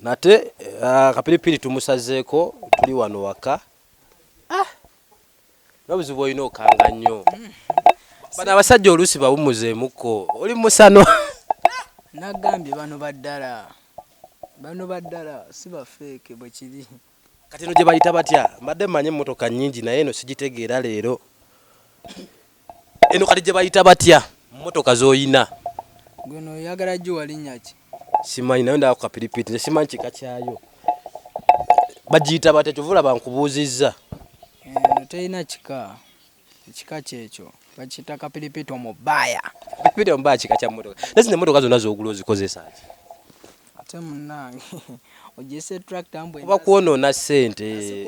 nate kapilipili tumusazeeko tuli wano waka nobuzibu olina okanga nnyo bano abasajja oluusi bawumuzeemuko oli musano nagambye bano baddala si bafeeke bwe kiri kati eno gye bayita batya mbadde mmanyi emmotoka nnyingi naye eno sigitegeera leero eno kati gye bayita batya mmotoka z'oyina gweno oyagala giwa linnya ki simanyi nayo ndaba ku kapiripiti simanyi kika kyayo bagiyita batya kyovula bankubuuzizza eno terina kika kyekyo bakiyita kapiripiti omubaaya kapiripiti omubaaya kika kya mmotoka naye zino emmotoka zonna z'ogula ozikozesa ki ate munnange ogiyise tractor mbwe oba kwonoona ssente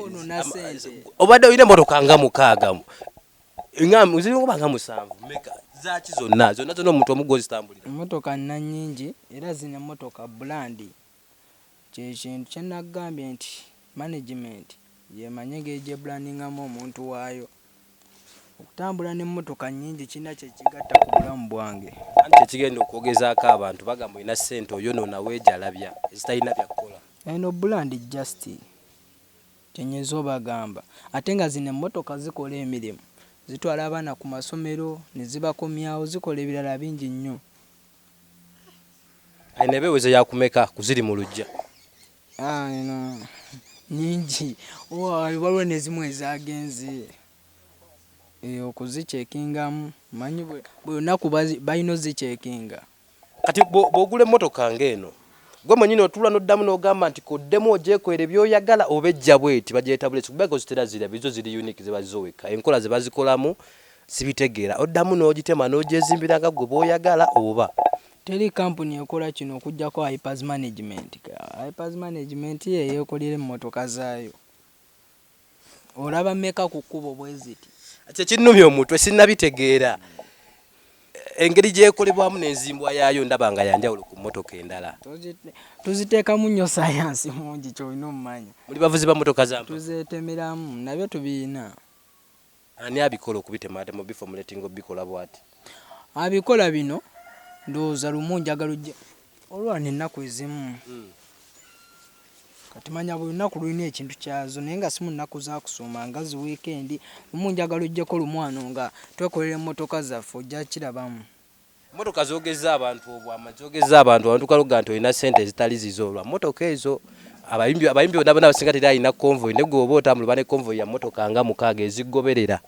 obadde olina emmotoka nga mukaaga ziringa nga 7 meka zaki zonna omuntu omu gw'ozitambulira emmotoka nnannyingi era zino emmotoka bulandi kyekintu kyenagambye nti management yemanye engeri gye brandingamu omuntu waayo okutambula n'emmotoka nnyingi kirina kyekigatta ku bulamu bwange anti ekigenda okwogezaako abantu bagamba olina ssente oyonoona weejalabya ezitalina byakukola eno bulandi just kyenyiza obagamba ate nga zino emmotoka zikola emirimu zitwala abaana ku masomero ne zibakomyawo zikola ebirala bingi nnyo ayina ebeeweze yakumeka kuziri mu luggya eno nyingi waliwo nezimu ezagenze okuzicekingamu manyi buli lunaku balina ozicekinga kati bw'ogula emmotoka ng'eno gwe mwenyini otula n'oddamu n'ogamba nti koddemu ogyekoera ebyoyagala oba ejja bweti bagyeta bulesi kubanga ozitera zira bizo ziri unique ze bazizoweka enkola ze bazikolamu sibitegeera oddamu n'ogitema n'ogyezimbira nga gwe bw'oyagala oba teri kampuni ekola kino okuggyako hypers management ye yeekolera emmotoka zaayo olaba mmeka ku kkubo bwe ziti ati ekinnumya omutwe sinnabitegeera engeri gyekolebwamu n'enzimbwa yaayo ndaba nga yanjawulo ku mmotoka endala tuziteekamu nnyo sayansi mungi kyolina omumanya muli bavuzi ba mmotoka zampa tuzeetemeramu nabyo tubiina ani abikola okubitematemu bifomulatingo bikola bwati abikola bino ndowooza lumu njagala ojja olwana ennaku ezimu kati manya buli lunaku lulina ekintu kyazo naye nga si mu nnaku zakusoma nga zi wiikendi lumu njagala ojjeko lumwano nga twekolera emmotoka zaffe ojja kirabamu mmotoka zogeza abantu obwama zogeza abantu kaluga nti olina ssente ezitali zizo olwa mmotoka ezo abayimbi bonna basinga teri alina konvoyi ne gwe oba otambula ne konvoyi ya mmotoka nga 6 ezigoberera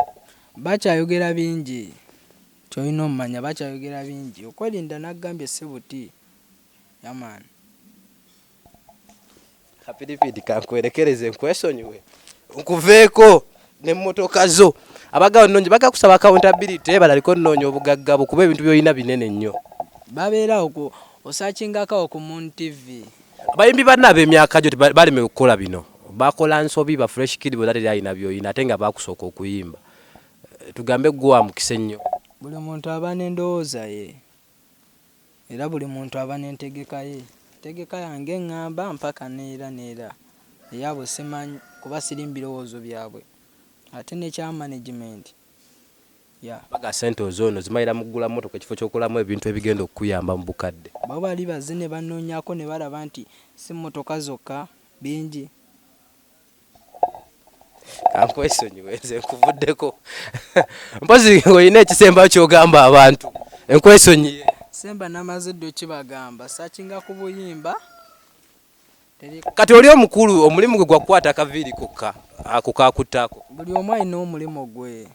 bakyayogera bingi kyolina omumanya bakyayogera bingi okwerinda naggambye sebuti yamaani kapiripiti kankwerekereze nkwesonyiwe nkuveeko n'emmotoka zo abagabo nnongi bagakusaba accountability balaliko nnoonya obugagga bukuba ebintu by'olina binene nnyo babeerawo osakingakawo ku Moon TV abayimbi banna ab'emyaka gyo balemewe okukola bino bakola nsobi ba fresh kid bwe teri alina by'olina ate nga bakusooka okuyimba tugambe gwe wamukise nnyo buli muntu aba n'endowooza ye era buli muntu aba n'entegeka ye tegeka yange eŋŋamba mpaka neera eyabwe simanyi kuba siri mu birowoozo byabwe ate nekya management baga sente ozoono zimalira mu ggula mmotoka ekifo ky'okolamu ebintu ebigenda okukuyamba mu bukadde baba bali baze ne banoonyako ne balaba nti si mmotoka zokka bingi kankwesonyiwe nze nkuvuddeko mpozi olina ekisembayo ky'ogamba abantu enkwesonyiye semba namaze ddo kibagamba sakinga ku buyimba kati oli omukulu omulimu gwe gwakukwata akaviiri kokka ako kakuttaako buli omu alina omulimu gwe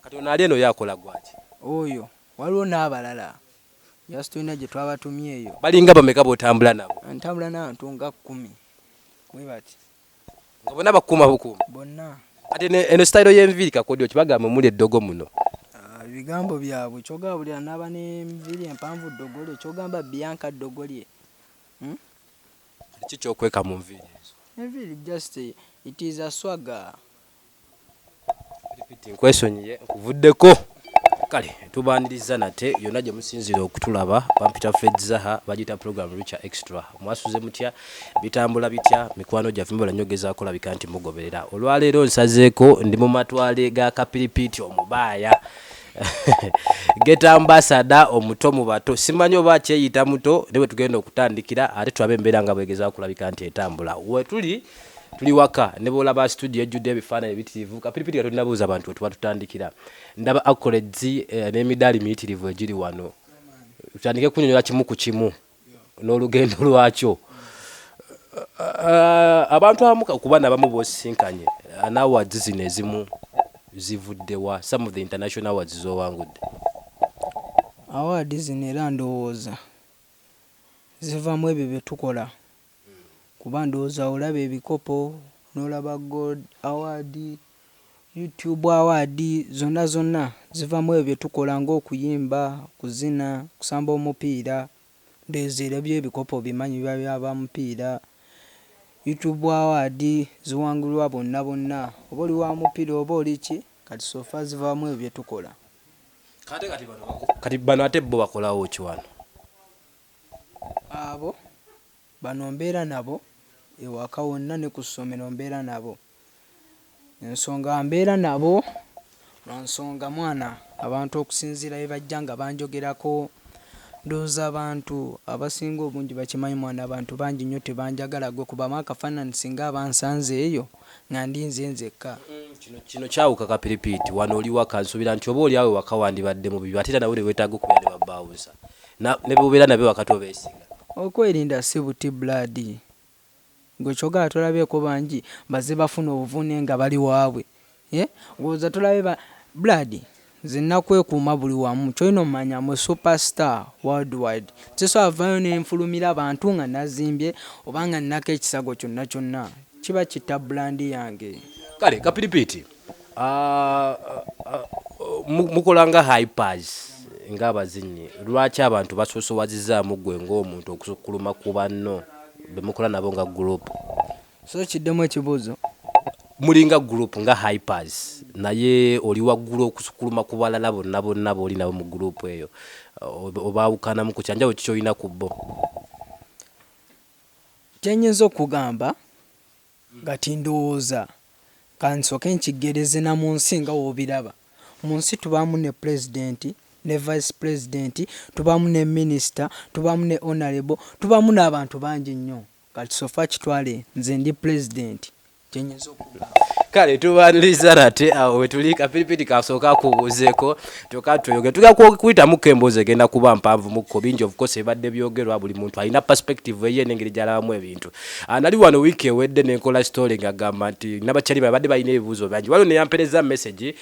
kati ono ali eno yakola gwaki oyo waliwo n'abalala yasi tulina gye twabatumye eyo balinga bameka b'otambula nabo ntambula n'abantu nga 10 bwe bati nga bonna bakuuma bukuuma bonna kati eno sitayiro y'enviiri kakodyo kibagambe muli eddogo muno ebigambo byabwe kyogamba buli anaaba n'enviiri empanvu ddogole kyogamba Bianca ddogolye kiki kyokweka mu nviiri ezo enviiri just it is a swagger nkwesonyiye nkuvuddeko kale tubaniriza nate yonna gye musinzira okutulaba Pampita Fred Zaha bagita program Richer Extra mwasuze mutya bitambula bitya mikwano gyaffe mbala nyogezaako labika nti mugoberera olwaleero nsazeeko ndi mu matwale ga kapiripiti omubaaya Get ambassador omuto mu bato simanyi oba kyeyita muto newe tugenda okutandikira ate tulabe embeera nga bwegeza okulabika nti etambula we tuli waka ne bolaba studio ejjudde ebifaananyi ebitirivu kapiripiti nga tulinabuuza abantu we tuba tutandikira ndaba accolades n'emidaali miyitirivu egiri wano tutandike kunyonyola kimu ku kimu n'olugendo lwakyo abantu abamu kuba nabamu bosisinkanye n'awards zino ezimu zivuddewa some of the international awards z'owangudde awards zino era ndowooza zivamu ebyo bye tukola kuba ndowooza olaba ebikopo n'olaba gold award YouTube award zonna zivamu ebyo bye tukola ng'okuyimba kuzina kusamba omupiira ndowooza by'ebikopo bimanyi biba byaba mupiira YouTube award ziwangulwa bonna oba oli wa mupiira oba oli ki kati sofa zivamu ebyo bye tukola kati bano ate bo bakolawo ki wano abo bano mbeera nabo ewaka wonna ne ku ssomero mbeera nabo ensonga mbeera nabo lwansonga mwana abantu okusinziira bye bajja nga banjogerako ndowooza abantu abasinga obungi bakimanyi mwana abantu bangi nnyo tebanjagala gwe kubamu akafaananyi singa abansanze eyo nga ndi nze nzekka kino kyawuka kapiripiti wano oli waka nsuubira nti oba oli awe waka wandibadde mu bibyo ate era nawe ne weetaaga okubeera ne babaawuza ne bubeera nabyo wakati obeesinga okwerinda si buti blood gwe kyogala tolabyeko bangi baze bafuna obuvune nga bali waabwe olowooza tolabe blood zenna kwekuuma buli wamu kyolina omumanya mu superstar worldwide tesobola vaayo nenfulumira abantu nga nazimbye oba nga nnako ekisago kyonna kiba kitta bulandi yange kale kapiripiti mukolanga hypers ng'abazinyi lwaki abantu basoosowazizaamu gwe ng'omuntu okukuluma ku banno bemukola nabo nga group so kiddemu ekibuuzo mulinga group nga hypers naye oli waggulu okusukuluma ku balala bonna booli nabo mu group eyo obaawukanamu ku kyanjawo kikyolina ku bo kyenyinza okugamba gati ndowooza kansooke nkigereze na mu nsi nga woobiraba mu nsi tubaamu ne pulezidenti ne vice president tubaamu ne minisita tubaamu ne honorable tubaamu n'abantu bangi nnyo kati sofa kitwale nze ndi pulezidenti kyenyinza okugamba kale tubaniriza nate awo wetuli kapiripiti kasooka kubuuzeeko tokatweyoge tuga kuyitamuko emboozi egenda kuba mpanvu mukko bingi of course ebadde byogerwa buli muntu alina perspective eye n'engeri gy'alabamu ebintu nali wano wiiki ewedde nenkola story ngagamba nti nabakyali babadde balina ebibuuzo bangi waliwo neyampereza message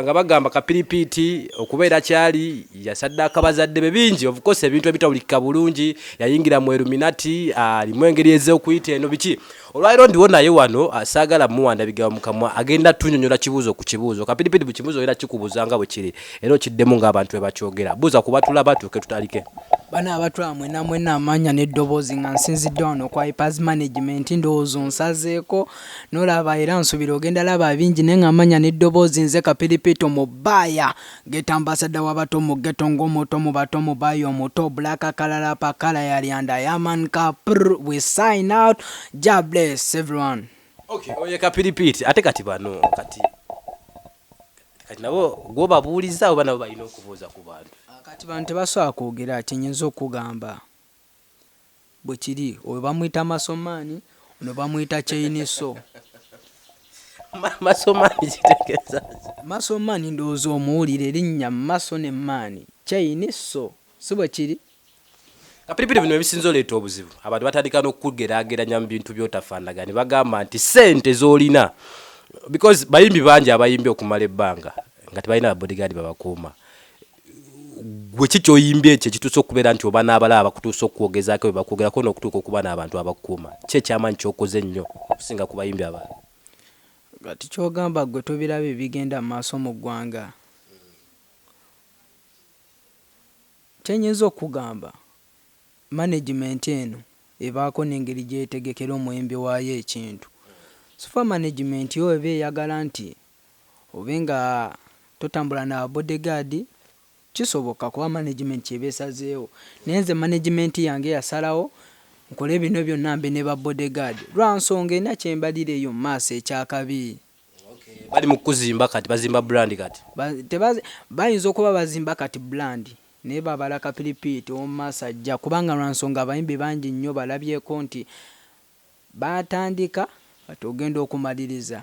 nga bagamba kapiripiti okubeera kyali yasaddaaka bazadde be bingi of course ebintu ebitawulikika bulungi yayingira mu Illuminati alimu engeri ez'okuyita eno biki olwaliro ndiwo naye wano asaagala muwanda bigaba mukamwa agenda tunyonyola kibuuzo ku kibuuzo kapiripiti bu kibuuzo era kikubuuza nga bwe kiri era okiddemu ng'abantu bwe bakyogera buuza ku batulaba tuuke tutalike bano abatwala mwena amaanya n'eddoboozi nga nsinzidde wano kwa hypers management ndowooza onsazeeko n'olaba era nsuubira ogenda laba bingi naye nga amaanya n'eddoboozi nze kapiripiti omubaaya geta ambasada w'abato mu geto ng'omuto mu bato mu baayo omuto black kalalapa kala yalyanda yaman kapr we sign out ja bless everyone. Okay, oye kapiripiti ate kati bano kati nabo gwobabuuliza oba nabo balina okubuuza ku bantu kati bantu tebasobola kwogera kyenyinza okugamba bwe kiri oyo bamuyita masomaani ono bamuyita kyeyiniso masomaani kitegeeza masomaani ndowooza omuwulire erinnya maso ne maani kyeyiniso si bwe kiri kapiripiti bino ebisinza oleeta obuzibu abantu batandika n'okugeraageranya mu bintu by'otafaanagana bagamba nti ssente z'olina because bayimbi bangi abayimbi okumala ebbanga nga tebalina babodyguard babakuuma gwe kikyoyimbye ekyo ekituusa okubeera nti oba n'abalaba bakutuusa okwogezaako bwe bakwogerako n'okutuuka okuba n'abantu abakuuma ki ekyamaanyi kyokoze ennyo okusinga ku bayimbi abalala kati kyogamba gwe tobiraba ebigenda mu maaso mu ggwanga kyenyinza okugamba management eno ebaako n'engeri gyetegekera omuyimbi waayo ekintu sofa management yo eba eyagala nti obe nga totambula na bodyguard kisoboka kuba management kyeba esazeewo naye nze management yange yasalawo nkola bino byonna mbe ne ba bodyguard lwa nsonga ena kyembalira eyo mu maaso ekyakabi bali mu kuzimba kati bazimba brand kati bayinza okuba bazimba kati brand naye babala kapiripiiti omumaaso ajja kubanga lwa nsonga abayimbi bangi nnyo balabyeko nti batandika kati ogenda okumaliriza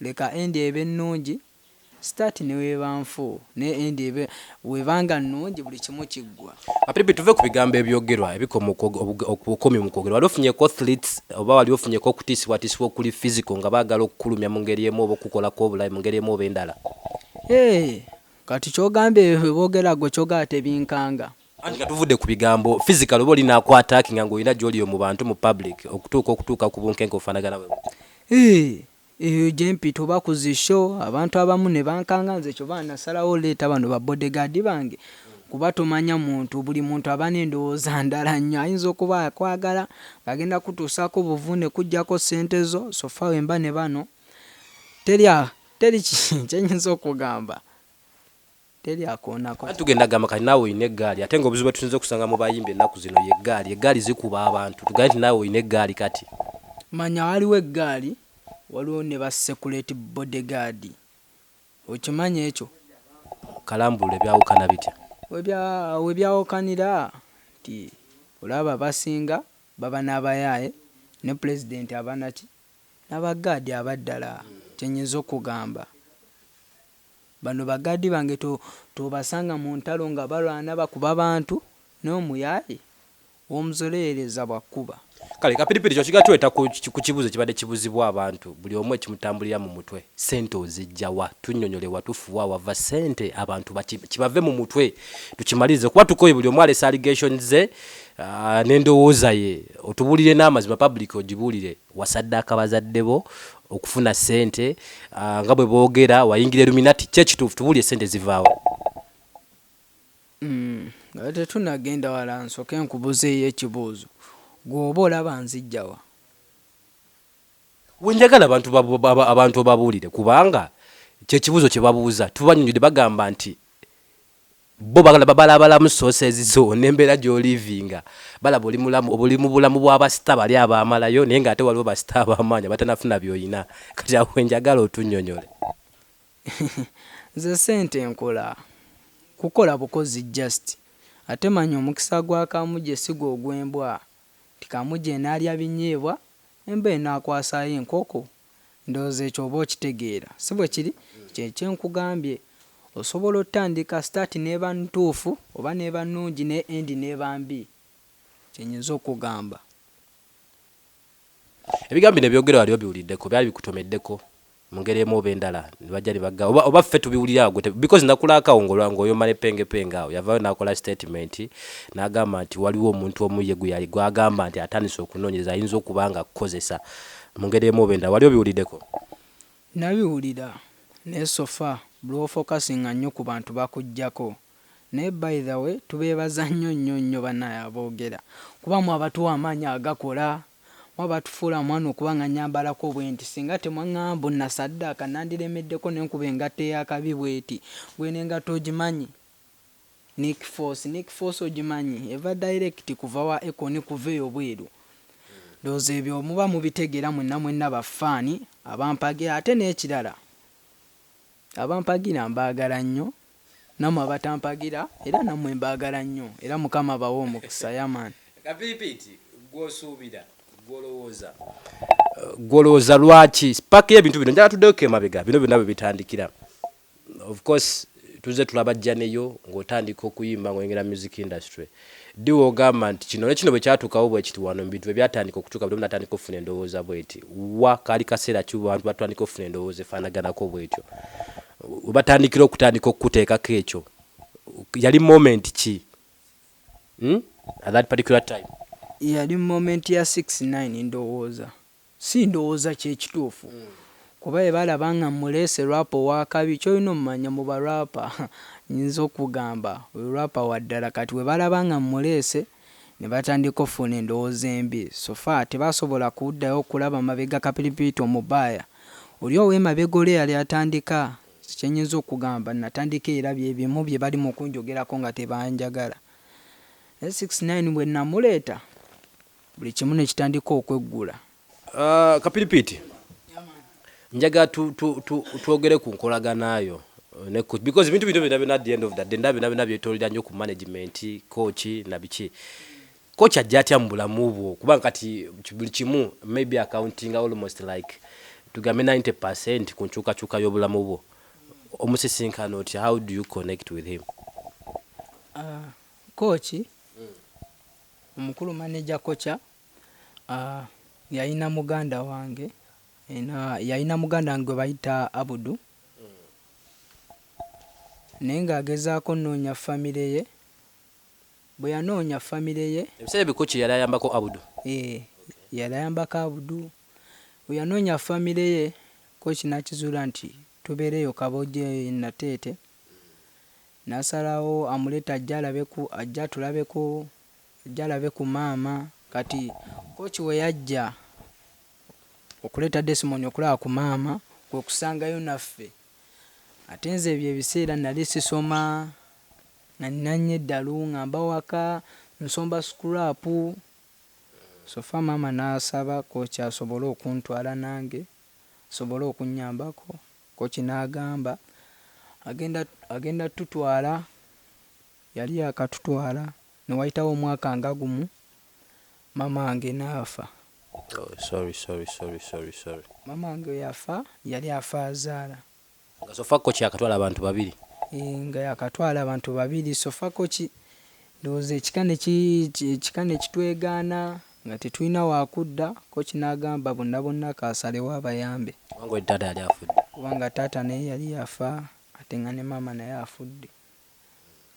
leka endi eba ennungi start ne weeba nfu ne endi webanga nnungi buli kimu kiggwa. Kapiripiiti tuve ku bigambo ebyogerwa ebikoma okukomya mu kwogerwa wali ofunyeko athletes oba wali ofunyeko okutiisibwatiisibwa okuli physical nga baagala okukulumya mu ngeri emu oba okukolako obulayi mu ngeri emu oba endala. Kati kyogambye boogera gwe kyogala tebinkanga. Anti nga tuvudde ku bigambo physical oba olina akwataakinga ng'olina gy'oli mu bantu mu public okutuuka ku bunkenke ofaanagana bwe. Eyo gyempita oba ku zisho abantu abamu ne bankanga nze kyoba nasalawo leeta bano ba bodyguard bange kuba tomanya muntu buli muntu aba n'endowooza ndala nnyo ayinza okuba akwagala ng'agenda kutuusaako buvune kujjako ssente zo sofa wemba ne bano teri kyenyinza okugamba teri akoonako. Tugenda gamba kati naawe olina eggaali ate ng'obuzibu bwe tusinza okusanga mu bayimbi ennaku zino eggaali zikuba abantu tugambe nti naawe olina eggaali kati. Manya waliwo eggaali waliwo ne ba security bodyguard okimanya ekyo kalambula ebyawukana bitya webyawukanira nti olaba basinga baba n'abayaaye ne president abanaki n'abagaadi abaddala kyenyinza okugamba bano bagaadi bange tobasanga mu ntalo nga balwana bakuba bantu n'omuyaaye omuzoleereza bwakkuba. Kale kapiripiiti kyo kiga tweta ku kibuuzo kibadde kibuzibwa abantu buli omu ekimutambulira mu mutwe ssente ozijjawa tunnyonyole watufuwa wava ssente abantu kibave mu mutwe tukimalirize kuba tukoye buli omu alesa allegations ze n'endowooza ye otubuulire n'amazima public ogibuulire wasaddaaka bazadde bo okufuna ssente nga bwe boogera wayingira Illuminati kyekituufu tubuulire ssente zivaawo. Tetunagenda wala nsooke nkubuzeeyo ekibuuzo gw'oba olaba nzijjawa. Wenjagala abantu obabuulire kubanga kyekibuuzo kye babuuza tubanyonjodde bagamba nti bo balabalamu sources zo n'embeera gy'olivinga balaba oli mu bulamu bw'abasita bali abaamalayo naye ng'ate waliwo basita ab'amaanyi abatanafuna by'olina kati awo wenjagala otunnyonyole. Nze ssente nkola kukola bukozi just ate manya omukisa gwa kamuje sigo ogw'embwa tikamuje enaalya binyeebwa emba enaakwasaayo enkoko ndowooza ekyo oba okitegeera si bwe kiri kyekyenkugambye osobola otandika start neeba ntuufu oba neeba nnungi ne endi neeba mbi kyenyinza okugamba. Ebigambo bino byogera wali obiwuliddeko byali bikutomeddeko mu ngeri emu oba endala nebajja ne bagga oba ffe tubiwulira gwe because nakulaakawo ng'oyoma ne pengepenge awo yavaayo n'akola statement n'agamba nti waliwo omuntu omu ye gwagamba nti atandise okunoonyereza ayinza okuba nga akukozesa mu ngeri emu oba endala wali obiwuliddeko? Nabiwulira naye sofa bulwofokasinga nnyo ku bantu bakuggyako naye by the way tubeebaza nnyo bannaye aboogera kuba mu abatuwa amaanyi agakola batufuula mwana okuba nga nyambalako bwenti singa temwaŋŋamba nasaddaaka nandiremeddeko nenkuba engatta ey'akabi bweti gwene engatta ogimanyi Nick Force ogimanyi eva direct kuva wa Ekoni kuva eyo bweru ndowooza ebyo muba mubitegeera mwenna bafaani abampagira ate n'ekirala abampagira mbaagala nnyo nammwe abatampagira era nammwe mbaagala nnyo era Mukama bawe omukisa yamaani. Kapiripiiti gw'osuubira gwolowooza lwaki paaka y'ebintu bino njala tuddeko emabega bino byonna bwe bitandikira of course tuze tulabajja neyo ng'otandika okuyimba ng'oyingira music industry diwe ogamba nti kino nekino bwe kyatuukawo bwe kiti wano mu bintu bwe byatandika okutuuka bwe natandika okufuna endowooza bweti wa kaali kaseera ki bantu batandika okufuna endowooza efaanaganako bwetyo webatandikira okutandika okukuteekako ekyo yali moment ki at that particular time? Yali moment ya 69 ndowooza si ndowooza kyekituufu kuba ebalaba nga muleese rapa owakabi kyolina omumanya mu barapa nyinza okugamba rapa waddala kati we balaba nga muleese ne batandika okufuna endowooza embi sofa tebasobola kuddayo okulaba mabega kapiripiiti omubaaya oli ow'emabega oli yali atandika kyenyinza okugamba natandika era byebimu bye bali mu kunjogerako nga tebanjagala 69 bwe namuleeta buli kimu ne kitandika okweggula. Kapiripiiti njaga twogere ku nkolagana ayo ne coach because bintu bino at the end of the day ndabina byetolera nnyo ku management coach na biki coach ajja atya mu bulamu bwo kuba kati buli kimu maybe accounting almost like tugambe 90% ku nkyukakyuka y'obulamu bwo omusisinkano oti how do you connect with him? Coach omukulu manager kocha yalina muganda wange yalina muganda wange gwe bayita Abudu naye ng'agezaako nnoonya famire ye bwe yanoonya famire ye ebiseera bikoki yali ayambako Abudu yali ayambako Abudu bwe yanoonya famire ye kochi n'akizuula nti tubeereyo Kabojje Nateete n'asalawo amuleeta ajja alabe ku maama kati kochi we yajja okuleeta Desmond okulaba ku maama kwe kusangayo naffe ate nze ebyo ebiseera nali sisoma nalina nnyo eddalu ngamba waka nsomba scrapu sofa maama n'asaba kochi asobole okuntwala nange asobole okunnyambako kochi n'agamba agenda tutwala yali yakatutwala ne wayitawo omwaka nga gumu maama wange n'afa. Sorry. Maama wange yafa yali afa azaala nga sofa kochi yakatwala abantu babiri nga yakatwala abantu babiri sofa kochi ndowooza ekika ne kitwegaana nga tetulina wakudda kochi n'agamba bonna kasalewo abayambe wange taata yali afudde kubanga taata naye yali yafa ate nga ne maama naye afudde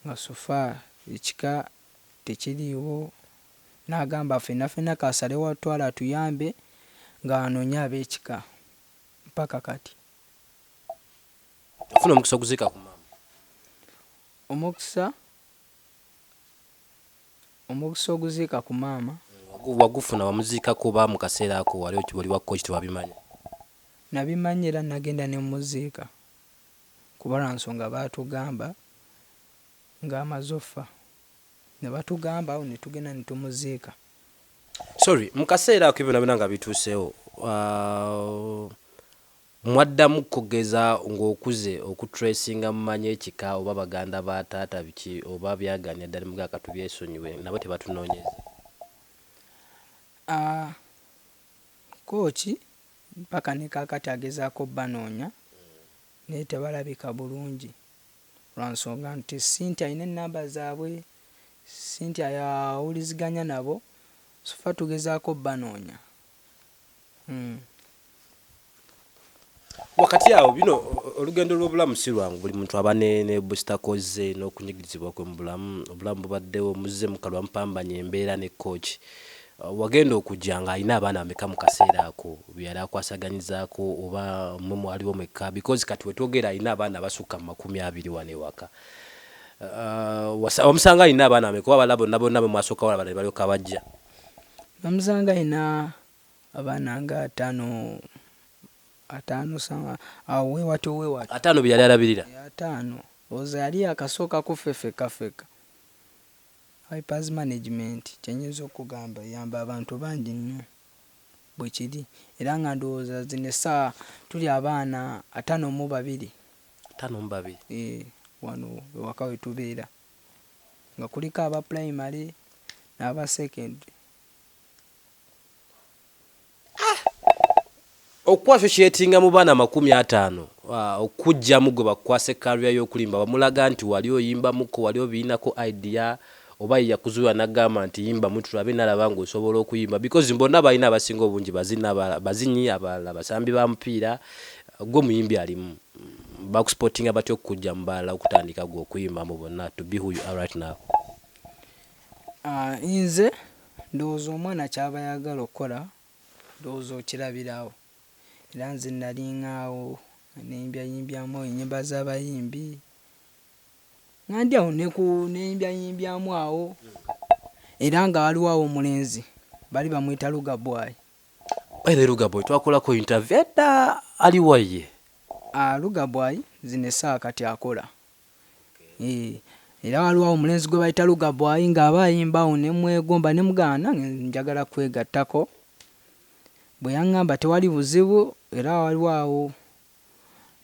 nga sofa ekika tekiriiwo n'agamba ffenna kasalewo atwala atuyambe nga anoonya ab'ekika mpaka kati ofuna omukisa oguzika ku maama omukisa oguziika ku maama wagufuna wamuziika kuba mu kaseera ako wali wa coach tewabimanya? Nabimanya era nagenda ne muziika kuba lwa nsonga baatugamba ng'amaze offa ne batugamba awo ne tugenda ne tumuziika. Sorry, mu kaseera ako byonna nga bituusewo mwaddamu kugeza ng'okuze okutracinga mumanye ekika oba baganda ba taata biki oba byaganya ddala mugaka tubyesonyiwe nabo tebatunoonyeza? Kochi mpaka ne kaakati agezaako banoonya naye tebalabika bulungi lwa nsonga nti Cynthia alina ennamba zaabwe Cynthia yawuliziganya nabo sofa tugezaako banoonya. Wakati awo bino olugendo lw'obulamu si lwangu buli muntu aba ne busitakoze n'okunyigirizibwa kwe mu bulamu obulamu bubaddewo muzze mukalwa mpambanya embeera ne coach wagenda okujja ng'alina abaana bameka mu kaseera ako byali akwasaganyizaako oba mmwe mwaliwo mwekka because kati wetwogera alina abaana abasukka mu 20 wano ewaka wamusanga alina abaana bameka oba bonna bwe mwasooka wala balala balyoka bajja? Namusanga alina abaana nga ataano awo weewatyo 5 bye yali alabirira 5 oza yali akasooka ku feka Hypers management kyenyinza okugamba yamba abantu bangi nnyo bwe kiri era nga ndowooza zino essaawa tuli abaana 52 wano ewaka we tubeera nga kuliko aba primary n'aba secondary. Okwasosietinga mu baana 50 okujjamu gwe bakwase career y'okulimba bamulaga nti wali oyimbamuko wali obiinako idea oba yakuzuula n'agamba nti yimba mutulabe nalaba ng'osobola okuyimba because mbonna balina abasinga obungi bazinyi abalala basambi ba mupiira gwe muyimbi alimu bakusportinga batyo okujja mu balala okutandika gwe okuyimba mu bonna to be who you are right now? Nze ndowooza omwana kyaba yagala okukola ndowooza okirabirawo era nze nalingaawo neyimbyayimbyamo ennyimba z'abayimbi nga ndi awo neyimbyayimbyamo awo era nga waliwo awo omulenzi bali bamwita Lugabwai. Lugabwai twakolako interview edda aliwo ye? Lugabwai zino essaawa kati akola era waliwo awo omulenzi gwe bayita Lugabwai ng'aba ayimbawo ne mwegomba ne mugana njagala kwegattako bwe yaŋŋamba tewali buzibu era waliwo awo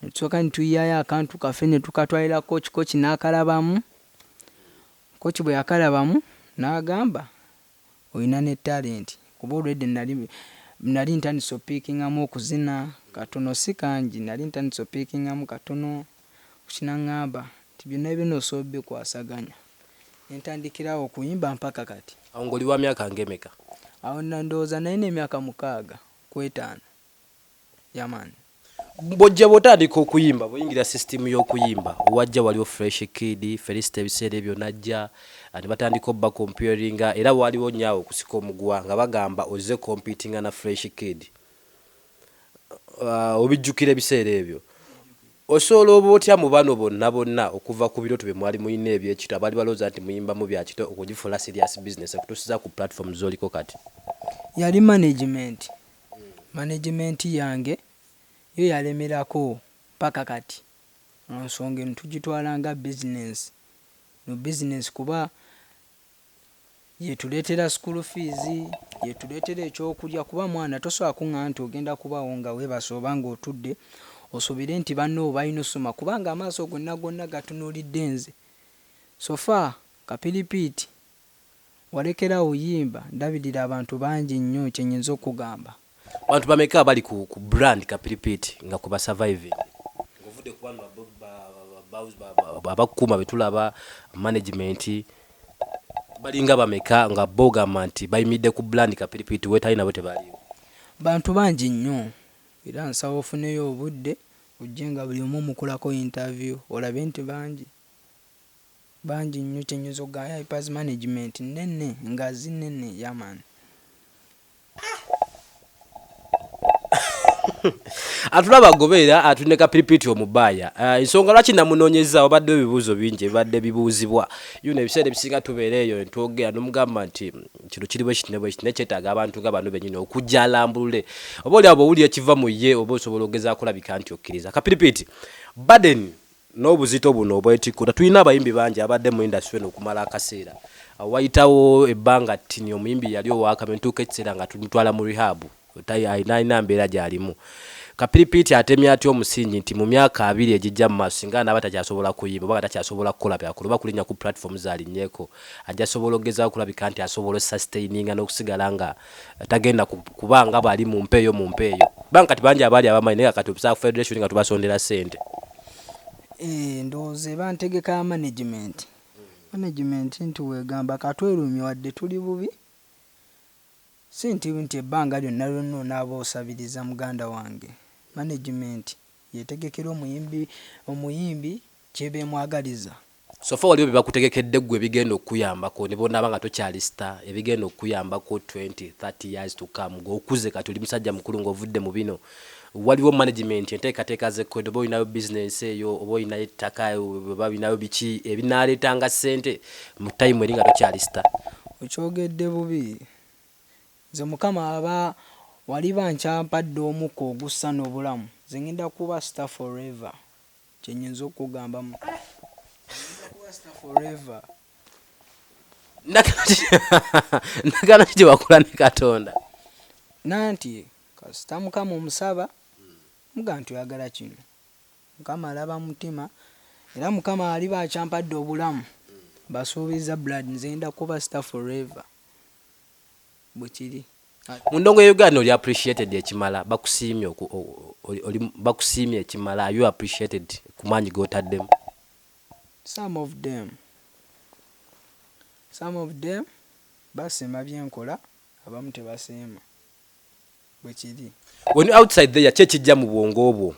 ne tusooka ne tuyiyaayo akantu kaffe ne tukatwalira kochi n'akalabamu. Kochi bwe yakalabamu n'agamba olina ne talenti kuba olwedde nali ntandise opiikingamu okuzina katono si kangi nali ntandise opiikingamu katono kukinaŋŋamba nti byonna bino osobola bikwasaganya ne ntandikirawo okuyimba mpaka kati. Awo ng'oli wa myaka ng'emeka? Awo ndowooza naye n'emyaka 6 ku 5 yamaani. Bw'ojja bw'otandika okuyimba bw'oyingira sisitimu y'okuyimba wajja waliwo Fresh Kid Felicity ebiseera ebyo najja ne batandika obba comparinga era waliwo nyaawo okusika omugwa nga bagamba ozze competinga na Fresh Kid. Obijjukira ebiseera ebyo osobola oba otya mu bano bonna okuva ku biroto bye mwali muyina ebyekito abaali balowooza nti muyimba mu bya kito okugifuula serious business okutuusiza ku platform z'oliko kati? Yali management yange yo yalemerako paka kati nsonga eno tugitwala nga business no business kuba yetuleetera school fees yetuleetera ekyokulya kuba mwana tosobola kuŋŋamba nti ogenda kubawo nga weebase oba ng'otudde osobire nti banno balina osoma kubanga amaaso gonna gatunuulidde nze sofa kapiripiiti walekerawo yimba ndabirira abantu bangi nnyo kyenyinza okugamba. Abantu bameka bali ku brand Kapiripiiti nga kuba surviving ng'ovudde ku bano abakuuma betulaba management balinga bameka nga bogamba nti bayimidde ku brand Kapiripiiti weetali nabo tebaliwo? Bantu bangi nnyo era nsaba ofuneyo obudde ojje nga buli omu mukulako interview olabe nti bangi nnyo kyenyinza okugamba Hypers management nnene nga zinene yamaani. Atulaba gobeera atune Kapiripiiti omubaaya ensonga lwaki namunoonyeza obadde ebibuuzo bingi ebibadde bibuuzibwa yuna ebiseera ebisinga tubeera eyo netwogera nomugamba nti kino kiriwo ekitine nekyetaaga abantu nga bano bennyini okujja alambulule oba oli abo owulira ekiva mu ye oba osobola ogezaako olabika nti okkiriza. Kapiripiiti baden n'obuzito buno obwetikkuta tulina abayimbi bangi abadde mu industry eno okumala akaseera wayitawo ebbanga ttini omuyimbi yali owaakame ntuuka ekiseera nga tumutwala mu rehab alina mbeera gy'alimu. Kapiripiiti atemya atya omusingi nti mu myaka 2 egijja mu maaso singa n'aba takyasobola kuyimba oba takyasobola kukola byakulu oba kulinnya ku platform z'alinnyeko ajja sobola ogezaako kulabika nti asobola sustaininga n'okusigala nga tagenda kubanga bali mu mpeeyo banga kati bangi abaali abamanyi naye kati obusaa federation nga tubasondera ssente. Ndowooza bantegeka management nti weegamba katwerumye wadde tuli bubi si nti ebbanga lyonna onaaba osabiriza muganda wange. Management yetegekera omuyimbi kyebeemwagaliza. Sofa waliwo bye bakutegekedde ggwe ebigenda okukuyambako ne bonaaba nga tokyali star ebigenda okukuyambako 20-30 years to come ng'okuze kati oli musajja mukulu ng'ovudde mu bino waliwo management enteekateeka z'ekkodo oba olinayo bizinensi eyo oba olinayo ettaka oba olinayo biki ebinaaleetanga ssente mu time eri nga tokyali star? Okyogedde bubi nze mukama aba wali bancampadde omukka ogussa n'obulamu nze ngenda kuba star forever kyenyinza okugambamu forever. Nagana kye bakola ne Katonda nanti kasita mukama omusaba muga nti oyagala kino mukama alaba mutima era mukama ali bakyampadde obulamu basuubiza blood nze ngenda kuba star forever bwe kiri. Mu ndongo ya Uganda oli appreciated ekimala bakusiimye ekimala are you appreciated ku maanyi g'otaddemu? Some of them basiima byenkola abamu tebasiima bwe kiri. When outside there kye kijja mu bwongo obwo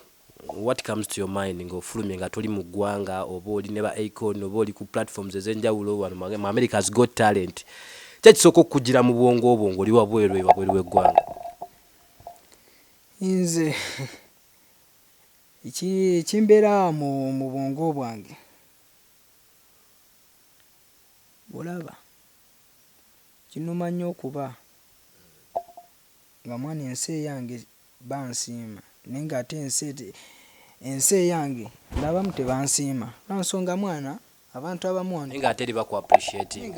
what comes to your mind ng'ofulumye nga toli mu ggwanga oba oli ne ba Akon oba oli ku platforms ez'enjawulo wano mu America's Got Talent kye kisooka okugira mu bwongo obwo ng'oli wabweru w'eggwanga? Nze ekimbeera mu bwongo bwange olaba kinuma nnyo okuba nga mwana ensi eyange bansiima naye ng'ate ensi eyange ndabamu tebansiima lwansonga mwana abantu abamu wano ng'ate eri baku appreciating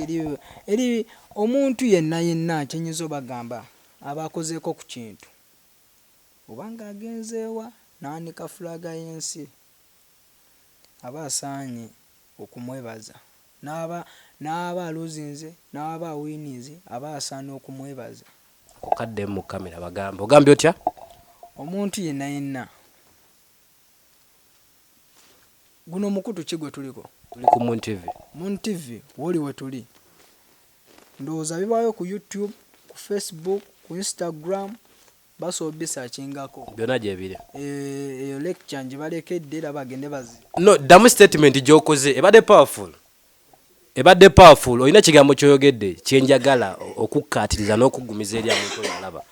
eri omuntu yenna kyenyinza obagamba abakozeeko ku kintu obanga agenzeewa n'anika fulaga y'ensi aba asaanye okumwebaza n'aba aluzinze n'aba awinize aba asaana okumwebaza. Okadde mu kamera bagamba ogambye otya? Omuntu yenna yenna guno mukutu ki gwe tuliko? Tuli ku Moon TV. Moon TV woli we tuli, ndowooza bibaayo ku YouTube, ku Facebook, ku Instagram, basobola bisaakingako byonna gye biri. Eyo lecture nje balekedde era bagende bazi. No, ddamu statement gy'okoze ebadde powerful. Olina ekigambo ky'oyogedde kyenjagala okukkaatiriza n'okugumiza eri omuntu oyo alaba.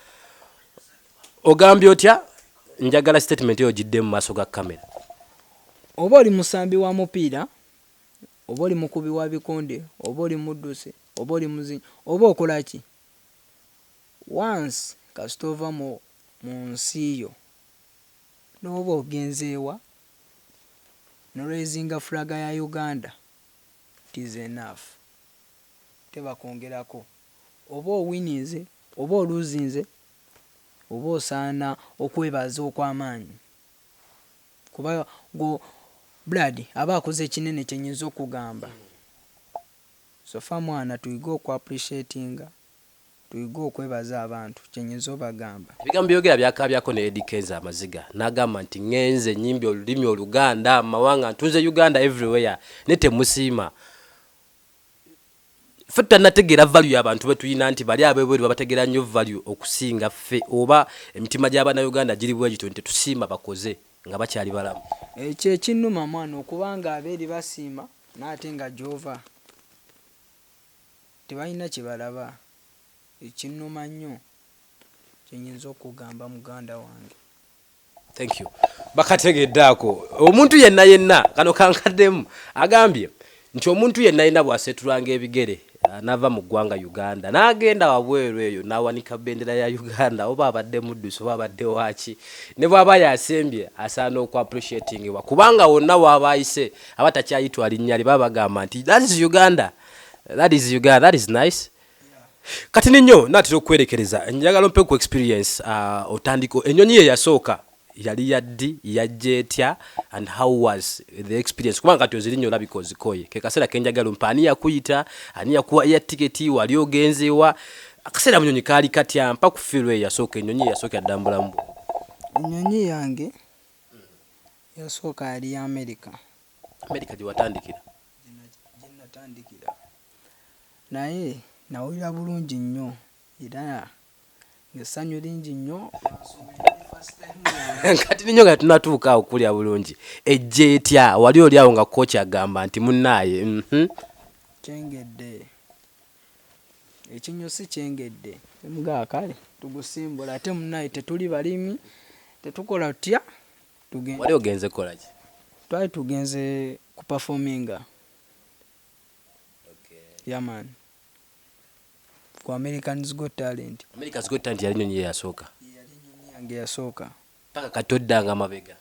Ogambye otya? Njagala statement eyo gidde mu maaso ga kamera. Oba oli musambi wa mupiira, oba oli mukubi wa bikonde, oba oli muddusi, oba oli muzinyi, oba okola ki? Once kasita ova mu nsi yo n'oba ogenzeewa n'olwezinga fulaga ya Uganda, it is enough. Teba kwongerako. Oba owinize, oba oluzinze, oba osaana okwebaza okw'amaanyi. Kuba go Brad aba akoze ekinene kyenyinza okugamba. So fa mwana tuyige okwapreciatinga, tuyige okwebaza abantu kyenyinza obagamba. Ebigambo byogera byakaabyako ne Eddie Kenzo Amaziga n'agamba nti ngenze nnyimbi olulimi Oluganda amawanga ntunze Uganda everywhere ne temusiima. Ffe tannategeera value y'abantu be tuyina nti bali ab'ebweru babategeera nnyo value okusinga ffe, oba emitima gy'Abannayuganda giri bwe gityo nti tusiima bakoze nga bakyali balamu. Ekyo ekinnuma mwana okubanga abeeri basiima n'ate nga gy'ova tebalina kye balaba. Ekinnuma nnyo kyenyinza okugamba muganda wange. Thank you. Bakategedde ako. Omuntu yenna kano kankaddemu agambye nti omuntu yenna bw'asetulanga ebigere n'ava mu ggwanga Uganda n'agenda wabweru eyo n'awanika bendera ya Uganda oba abadde muddusi oba abadde waaki ne bw'aba yasembye asaana okwapreciatingibwa kubanga wonna w'aba ayise abatakyayitwa linnya lye baba bagamba nti that is Uganda, that is nice. Kati ninyo natera okwerekereza njagala mpe ku experience otandiko ennyonyi ye yasooka yali yaddi yajja etya and how was the experience kubanga kati ozirinnyo olabika ozikoye ke kaseera kenjagala mpa ani yakuyita ani yakuwa ya tiketi wali ogenzeewa akaseera munyonyi kaali katya mpa ku fiirwe yasooka ennyonyi yasooka yaddambulamu. Ennyonyi yange yasooka yali ya America gye watandikira? Gye natandikira naye nawulira bulungi nnyo era ng'essanyu lingi nnyo. Kati ninyo nga tunatuuka awo kulya bulungi ejja etya wali oli awo nga kooki agamba nti munnaaye kyengedde ekinyusi kyengedde emugaa kale tugusimbula ate munnaaye tetuli balimi tetukola tutya wali ogenze kukola ki? Twali tugenze ku performinga yaman ku Americans Got Talent. America's Got Talent yali nnyonyi yasooka? Yali nnyonyi yange yasooka paka katoddanga mabega.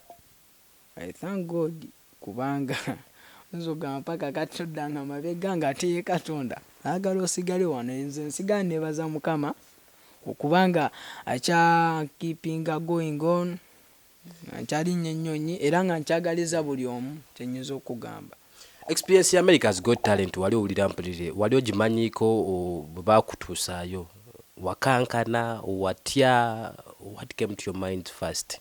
I thank God kubanga nzogamba paka katoddanga mabega ng'ate ye Katonda naagala osigale wano nze nsigala neebaza Mukama okubanga akya keepinga going on nkyali nnyo ennyonyi era nga nkyagaliza buli omu kyenyinza okugamba. Experience ya America's Got Talent wali owulira mpulire wali ogimanyiiko bwe baakutuusaayo wakankana watya? What came to your mind first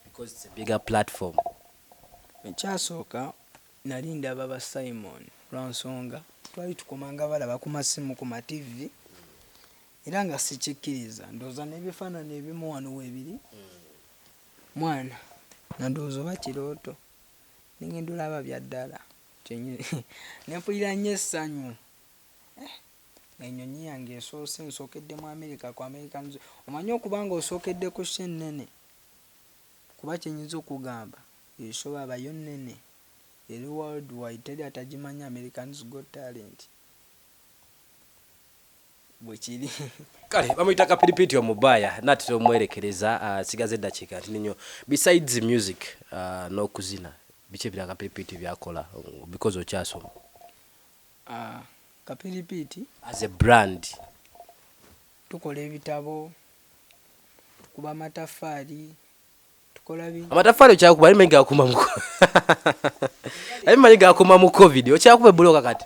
because it's a bigger platform? Ekyasooka nali ndaba ba Simon lwa nsonga twali tukomanga balaba ku masimu ku ma TV era nga sikikkiriza ndowooza n'ebifaananyi ebimu wano weebiri mwana nandowooza oba kirooto ningenda olaba bya ddala nempulira nnyo essanyu. Ennyonyi yange esoose nsookedde mu America ku Americans. Omanyi okubanga osookedde ku ssha ennene kuba kyenyinza okugamba eshow abayo nnene eri worldwide teri atagimanyi Americans Got Talent bwe kiri. Kale bamuyita Kapiripiti Omubaaya natera omwerekereza sigaze eddakiika nti ninyo besides music n'okuzina biki ebirala Kapiripiti byakola because okyasoma? Kapiripiti as a brand tukola ebitabo, tukuba amataffaali, tukola bingi amataffaali okyakuba ali manyi gakuma mu ali manyi gakuma mu covid okyakuba ebbulooka kati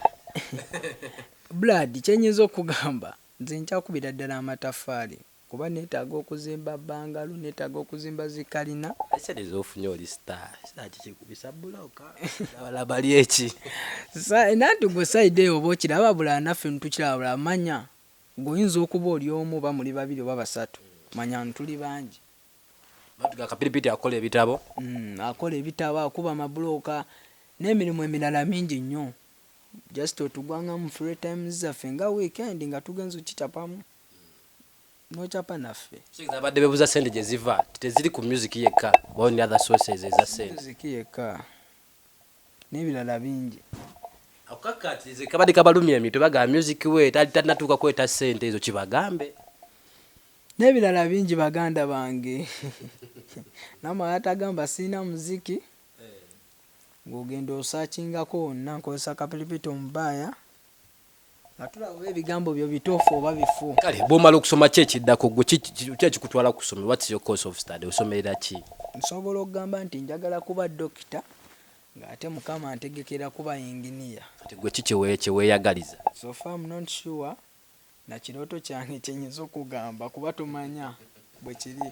blood kyenyinza okugamba nze nkyakubira ddala amataffaali kuba neetaaga okuzimba bbangalu neetaaga okuzimba zikalina esereza ofunye oli star kikikubisa bbulooka abala bali eki nanti gwe sayidi eyo oba okiraba bulala naffe ntukiraba bulala manya gweoyinza okuba oli omu oba muli babiri oba basatu manya ntuli bangi matuga kapiripiti akola ebitabo akola ebitabo akuba amabulooka n'emirimu emirala mingi nnyo just otugwangamu free times zaffe nga weekend nga tugenza okkicapamu n'okyapa naffe abadde bebuza sente gye ziva teziri ku music yekka boni other sources eza sente music yekka n'ebirala bingi akakatize kabadde kabalumya emitwe bagamba music we talinatuuka kweta sente ezo kibagambe n'ebirala bingi baganda bange namwe atagamba sina muziki ng'ogenda osaakingako wonna nkozesa kapilipiti omubaaya nga tulaba ebigambo byo bituufu oba bifu kale bw'omala okusoma ki ekiddako gwe kikutwala kusoma what's your course of study osomerera ki nsobola okugamba nti njagala kuba dokita ng'ate mukama antegekera kuba inginiya ate gwe ki kyeweeyagaliza so far I'm not sure na kirooto kyange kyenyinza okugamba kuba tumanya bwe kiri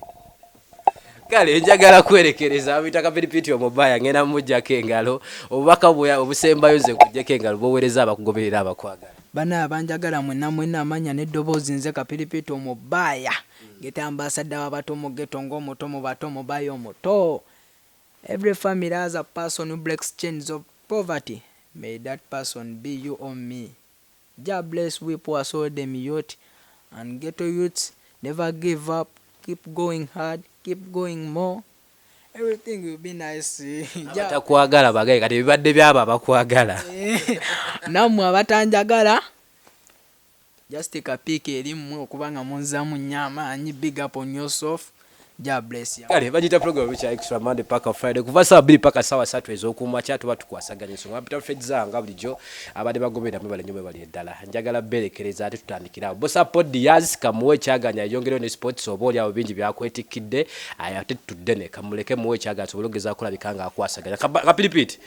kale njagala kwerekereza abita kapiripiti omubaaya ngenda mujjako engalo obubaka obusembayo nze nkujjako engalo boweereza abakugoberera abakwagala bana abanjagala mwenna amanya n'eddoboozi nze kapiripiti omubaaya geta ambassador w'abatomo geto ng'omutomo bato mubaaya omuto every family has a person who breaks chains of poverty may that person be you or me Jah bless we poor soul them youth and ghetto youths never give up keep going hard keep going more everything will be nice abatakwagala bagaye kati ebibadde byabo abakwagala nammwe abatanjagala just take a peek erimmwe okuba nga munzaamu nnyo amaanyi big up on yourself Jah bless you kale bagita program kya extra Monday paka Friday kuva saa 2 paka saa 3 ez'okumakya tuba tukwasaganya ensonga Peter Fredza nga bulijjo abadde bagobera mwe bali nnyo bali eddala njagala berekereza ate tutandikira bosa podias kamuwe kyaganya yongereyo ne sports oba oli abo bingi byakwetikidde ate tudde ne kamuleke muwe kyaganya sobologeza akola bikanga akwasaganya kapiripiti